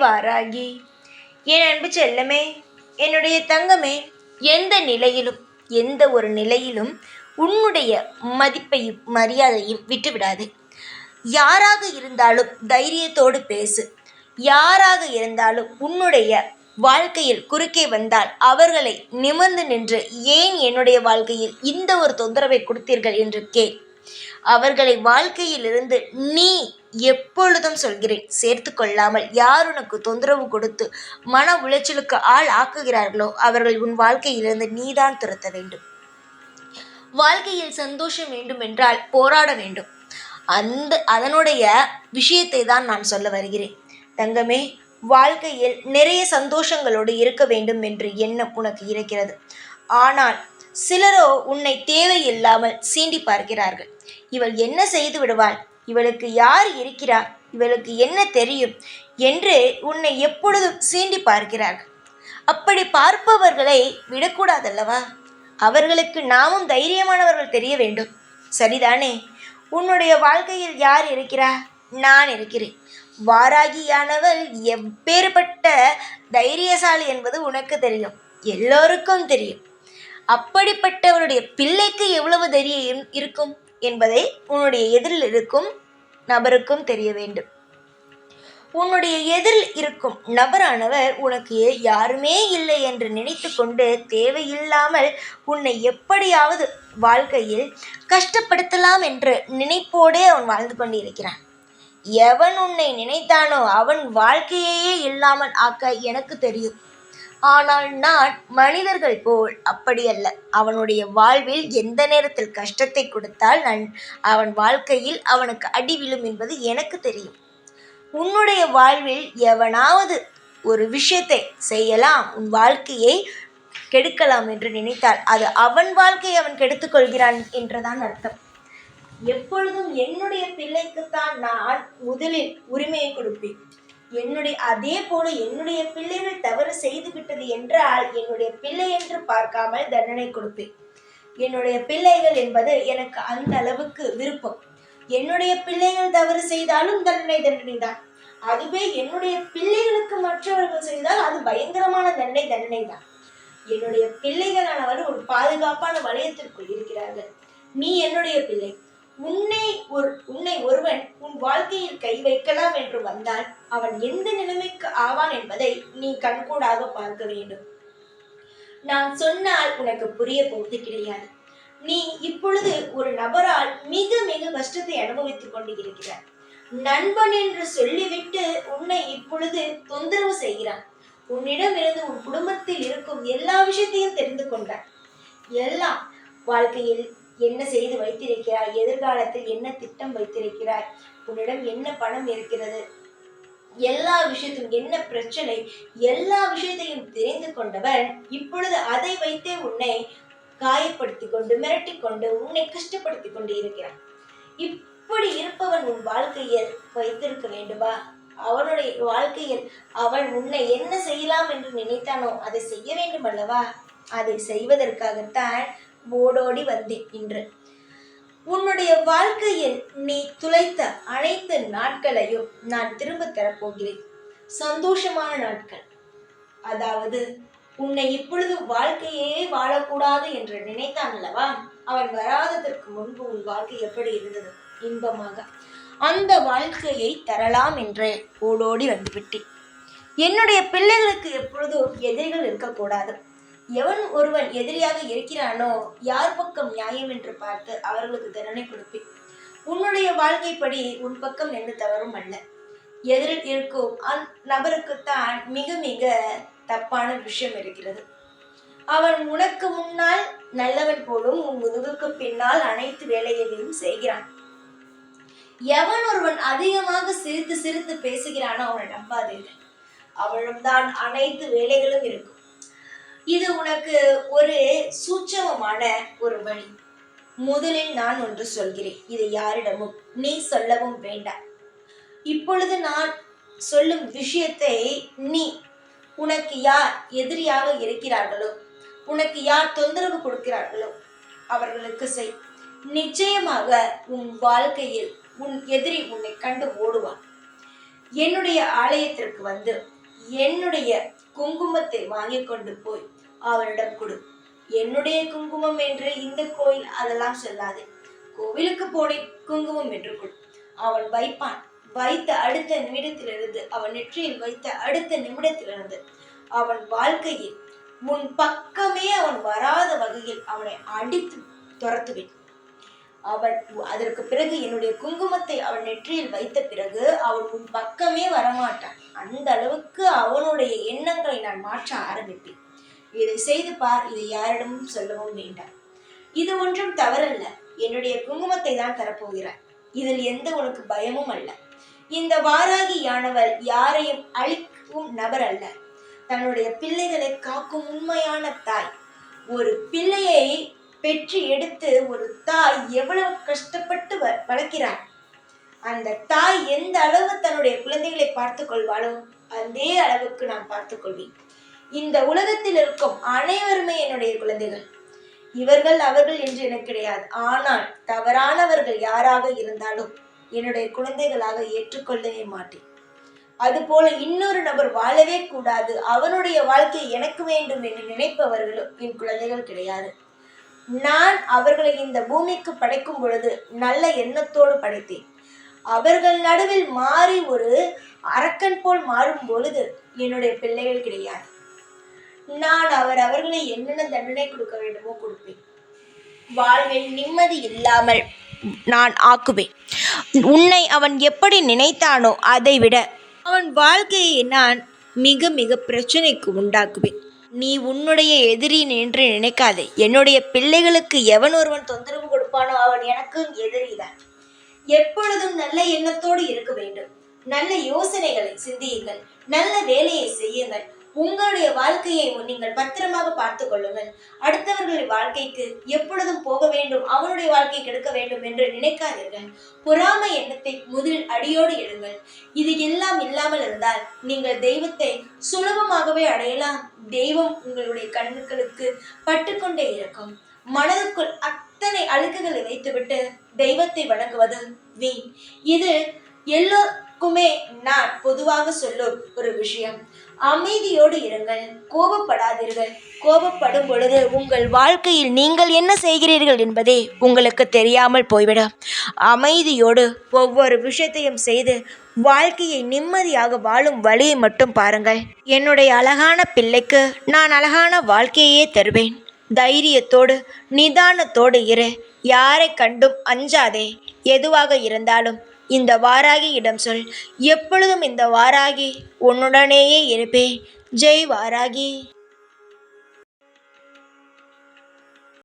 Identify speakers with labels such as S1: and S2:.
S1: வாராகி, என் அன்பு செல்லமே, என்னுடைய தங்கமே, எந்த நிலையிலும் எந்த ஒரு நிலையிலும் உன்னுடைய மதிப்பையும் மரியாதையும் விட்டுவிடாது. யாராக இருந்தாலும் தைரியத்தோடு பேசு. யாராக இருந்தாலும் உன்னுடைய வாழ்க்கையில் குறுக்கே வந்தால் அவர்களை நிமிர்ந்து நின்று, ஏன் என்னுடைய வாழ்க்கையில் இந்த ஒரு தொந்தரவை கொடுத்தீர்கள் என்று கேள். அவர்களை வாழ்க்கையிலிருந்து நீ எப்பொழுதும் சொல்கிறேன் சேர்த்து கொள்ளாமல் யார் உனக்கு தொந்தரவு கொடுத்து மன உளைச்சலுக்கு ஆள் ஆக்குகிறார்களோ அவர்கள் உன் வாழ்க்கையிலிருந்து நீதான் துரத்த வேண்டும். வாழ்க்கையில் சந்தோஷம் வேண்டும் என்றால் போராட வேண்டும். அதனுடைய விஷயத்தை தான் நான் சொல்ல வருகிறேன். தங்கமே, வாழ்க்கையில் நிறைய சந்தோஷங்களோடு இருக்க வேண்டும் என்று எண்ணம் உனக்கு இருக்கிறது. ஆனால் சிலரோ உன்னை தேவையில்லாமல் சீண்டி பார்க்கிறார்கள். இவள் என்ன செய்து விடுவாள், இவளுக்கு யார் இருக்கிறார், இவளுக்கு என்ன தெரியும் என்று உன்னை எப்பொழுதும் சீண்டி பார்க்கிறார்கள். அப்படி பார்ப்பவர்களை விடக்கூடாதல்லவா? அவர்களுக்கு நாமும் தைரியமானவர்கள் தெரிய வேண்டும். சரிதானே? உன்னுடைய வாழ்க்கையில் யார் இருக்கிறார்? நான் இருக்கிறேன். வாராகியானவள் எப்பேற்பட்ட தைரியசாலி என்பது உனக்கு தெரியும், எல்லோருக்கும் தெரியும். அப்படிப்பட்டவருடைய பிள்ளைக்கு எவ்வளவு தைரியம் இருக்கும் என்பதை உன்னுடைய எதிரில் இருக்கும் நபருக்கும் தெரிய வேண்டும். உன்னுடைய எதிரில் இருக்கும் நபரானவர் உனக்கு யாருமே இல்லை என்று நினைத்து கொண்டு தேவையில்லாமல் உன்னை எப்படியாவது வாழ்க்கையில் கஷ்டப்படுத்தலாம் என்று நினைப்போடே அவன் வாழ்ந்து கொண்டு இருக்கிறான். எவன் உன்னை நினைத்தானோ அவன் வாழ்க்கையே இல்லாமல் ஆக்க எனக்கு தெரியும். ஆனால் நான் மனிதர்கள் போல் அப்படியல்ல. அவனுடைய வாழ்வில் எந்த நேரத்தில் கஷ்டத்தை கொடுத்தால் அவன் வாழ்க்கையில் அவனுக்கு அடி விழும் என்பது எனக்கு தெரியும். உன்னுடைய வாழ்வில் எவனாவது ஒரு விஷயத்தை செய்யலாம், உன் வாழ்க்கையை கெடுக்கலாம் என்று நினைத்தால் அது அவன் வாழ்க்கையை அவன் கெடுத்துக் கொள்கிறான் என்றுதான் அர்த்தம். எப்பொழுதும் என்னுடைய பிள்ளைக்குத்தான் நான் முதலில் உரிமையை கொடுப்பேன். அதே போல என்னுடைய பிள்ளைகள் தவறு செய்து விட்டது என்றால் என்னுடைய பிள்ளை என்று பார்க்காமல் தண்டனை கொடுப்பேன். என்னுடைய பிள்ளைகள் என்பது எனக்கு அந்த அளவுக்கு விருப்பம். என்னுடைய பிள்ளைகள் தவறு செய்தாலும் தண்டனை தான். அதுவே என்னுடைய பிள்ளைகளுக்கு மற்றவர்கள் செய்தால் அது பயங்கரமான தண்டனை தான். என்னுடைய பிள்ளைகளானவர் ஒரு பாதுகாப்பான வளையத்திற்குள் இருக்கிறார்கள். நீ என்னுடைய பிள்ளை. உன்னை ஒருவன் உன் வாழ்க்கையில் கை வைக்கலாம் என்று வந்தால் அவன் எந்த நிலைமைக்கு ஆவான் என்பதை நீ கண்கூடாக பார்க்க வேண்டும். நான் சொன்னால் உனக்கு புரிய போவது கிடையாது. நீ இப்பொழுது ஒரு நபரால் மிக மிக கஷ்டத்தை அனுபவித்துக் கொண்டு இருக்கிறார். நண்பன் என்று சொல்லிவிட்டு உன்னை இப்பொழுது தொந்தரவு செய்கிறான். உன்னிடமிருந்து உன் குடும்பத்தில் இருக்கும் எல்லா விஷயத்தையும் தெரிந்து கொண்டான். எல்லாம் வாழ்க்கையில் என்ன செய்து வைத்திருக்கிறாய், எதிர்காலத்தில் என்ன திட்டம் வைத்திருக்கிறாய், உன்னிடம் என்ன பணம் இருக்கிறது, எல்லா விஷயத்தையும் என்ன பிரச்சனை, எல்லா விஷயத்தையும் தெரிந்து கொண்டவன் இப்பொழுது அதை வைத்தே உன்னை காயப்படுத்தி கொண்டு மிரட்டி கொண்டு உன்னை கஷ்டப்படுத்தி கொண்டு இருக்கிறான். இப்படி இருப்பவன் உன் வாழ்க்கையில் வைத்திருக்க வேண்டுமா? அவனுடைய வாழ்க்கையில் அவன் உன்னை என்ன செய்யலாம் என்று நினைத்தானோ அதை செய்ய வேண்டும் அல்லவா? அதை செய்வதற்காகத்தான் ஓடோடி வந்தேன் இன்று. உன்னுடைய வாழ்க்கையில் நீ துளைத்த அனைத்து நாட்களையும் நான் திரும்ப தரப்போகிறேன். சந்தோஷமான நாட்கள். அதாவது உன்னை இப்பொழுது வாழ்க்கையே வாழக்கூடாது என்று நினைத்தான் அல்லவா? அவன் வராததற்கு முன்பு உன் வாழ்க்கை எப்படி இருந்தது? இன்பமாக. அந்த வாழ்க்கையை தரலாம் என்று ஓடோடி வந்துவிட்டேன். என்னுடைய பிள்ளைகளுக்கு எப்பொழுதும் எதிரிகள் இருக்கக்கூடாது. எவன் ஒருவன் எதிரியாக இருக்கிறானோ யார் பக்கம் நியாயம் என்று பார்த்து அவர்களுக்கு தண்டனை கொடுப்பேன். உன்னுடைய வாழ்க்கைப்படி உன் பக்கம் எந்த தவறும் அல்ல. எதிரில் இருக்கும் நபருக்குத்தான் மிக மிக தப்பான விஷயம் இருக்கிறது. அவன் உனக்கு முன்னால் நல்லவன் போலும் உன் முதுகுக்கு பின்னால் அனைத்து வேலைகளையும் செய்கிறான். எவன் ஒருவன் அதிகமாக சிரித்து சிரித்து பேசுகிறானோ அவனை நம்பாதீர்கள். அவனிடம்தான் அனைத்து வேலைகளும் இருக்கும். இது உனக்கு ஒரு சூட்சமமான ஒரு வழி. முதலில் நான் ஒன்று சொல்கிறேன், இதை யாரிடமும் நீ சொல்லவும் வேண்டாம். இப்பொழுது நான் சொல்லும் விஷயத்தை நீ உனக்கு யார் எதிரியாக இருக்கிறார்களோ, உனக்கு யார் தொந்தரவு கொடுக்கிறார்களோ அவர்களுக்கு செய். நிச்சயமாக உன் வாழ்க்கையில் உன் எதிரி உன்னை கண்டு ஓடுவான். என்னுடைய ஆலயத்திற்கு வந்து என்னுடைய குங்குமத்தை வாங்கி கொண்டு போய் அவனிடம் கொடு. என்னுடைய குங்குமம் என்று இந்த கோயில் அதெல்லாம் சொல்லாது. கோவிலுக்கு போனே குங்குமம் என்று கொடு. அவன் வைப்பான். வைத்த அடுத்த நிமிடத்திலிருந்து, அவன் நெற்றியில் வைத்த அடுத்த நிமிடத்திலிருந்து அவன் வாழ்க்கையில் உன் பக்கமே அவன் வராத வகையில் அவனை அடித்து துரத்துவேன். அவன் அதற்கு பிறகு என்னுடைய குங்குமத்தை அவன் நெற்றியில் வைத்த பிறகு அவன் உன் பக்கமே வரமாட்டான். அந்த அளவுக்கு அவனுடைய எண்ணங்களை நான் மாற்ற ஆரம்பிப்பேன். இதை செய்து பார். இதை யாரிடமும் சொல்லவும் வேண்டாம். இது ஒன்றும் தவறல்ல. என்னுடைய குங்குமத்தை தான் தரப்போகிறார். இதில் எந்த உனக்கு பயமும் அல்ல. இந்த வாராகியானவள் யாரையும் அழிக்கும் நபர் அல்ல. தன்னுடைய பிள்ளைகளை காக்கும் உண்மையான தாய். ஒரு பிள்ளையை பெற்று எடுத்து ஒரு தாய் எவ்வளவு கஷ்டப்பட்டு வளர்க்கிறார். அந்த தாய் எந்த அளவு தன்னுடைய குழந்தைகளை பார்த்து கொள்வாளோ அதே அளவுக்கு நான் பார்த்துக் கொள்வேன். இந்த உலகத்தில் இருக்கும் அனைவருமே என்னுடைய குழந்தைகள். இவர்கள் அவர்கள் என்று எனக்கு கிடையாது. ஆனால் தவறானவர்கள் யாராக இருந்தாலும் என்னுடைய குழந்தைகளாக ஏற்றுக்கொள்ளவே மாட்டேன். அதுபோல இன்னொரு நபர் வாழவே கூடாது, அவனுடைய வாழ்க்கை எனக்கு வேண்டும் என்று நினைப்பவர்களும் என் குழந்தைகள் கிடையாது. நான் அவர்களை இந்த பூமிக்கு படைக்கும் பொழுது நல்ல எண்ணத்தோடு படைத்தேன். அவர்கள் நடுவில் மாறி ஒரு அரக்கன் போல் மாறும் பொழுது என்னுடைய பிள்ளைகள் கிடையாது. நான் அவர்களை என்னென்ன தண்டனை கொடுக்க வேண்டுமோ கொடுப்பேன். வாழ்வில் நிம்மதி இல்லாமல் நான் ஆக்குவேன். உன்னை அவன் எப்படி நினைத்தானோ அதை விட அவன் வாழ்க்கையை நான் மிக மிக பிரச்சனைக்கு உண்டாக்குவேன். நீ உன்னுடைய எதிரி என்று நினைக்காதே. என்னுடைய பிள்ளைகளுக்கு எவன் ஒருவன் தொந்தரவு கொடுப்பானோ அவன் எனக்கும் எதிரிதான். எப்பொழுதும் நல்ல எண்ணத்தோடு இருக்க வேண்டும். நல்ல யோசனைகளை சிந்தியுங்கள். நல்ல வேலையை செய்யுங்கள். உங்களுடைய வாழ்க்கையை நீங்கள் பத்திரமாக பார்த்து கொள்ளுங்கள். அடுத்தவர்களுடைய வாழ்க்கைக்கு எப்பொழுதும் போக வேண்டும், அவனுடைய வாழ்க்கையை கெடுக்க வேண்டும் என்று நினைக்காதீர்கள். பொறாமை எண்ணத்தை முதலில் அடியோடு எடுங்கள். இது எல்லாம் இல்லாமல் இருந்தால் நீங்கள் தெய்வத்தை சுலபமாகவே அடையலாம். தெய்வம் உங்களுடைய கண்ணுகளுக்கு பட்டுக்கொண்டே இருக்கும். மனதுக்குள் அத்தனை அழுக்குகளை வைத்துவிட்டு தெய்வத்தை வணங்குவது வீண். இது எல்லோருக்குமே நான் பொதுவாக சொல்லும் ஒரு விஷயம். அமைதியோடு இருங்கள். கோபப்படாதீர்கள். கோபப்படும் பொழுது உங்கள் வாழ்க்கையில் நீங்கள் என்ன செய்கிறீர்கள் என்பதே உங்களுக்கு தெரியாமல் போய்விடும். அமைதியோடு ஒவ்வொரு விஷயத்தையும் செய்து வாழ்க்கையை நிம்மதியாக வாழும் வழியை மட்டும் பாருங்கள். என்னுடைய அழகான பிள்ளைக்கு நான் அழகான வாழ்க்கையே தருவேன். தைரியத்தோடு நிதானத்தோடு இரு. யாரை கண்டும் அஞ்சாதே. எதுவாக இருந்தாலும் இந்த வாராகி இடம் சொல். எப்பொழுதும் இந்த வாராகி உன்னுடனேயே இருப்பேன். ஜெய் வாராகி.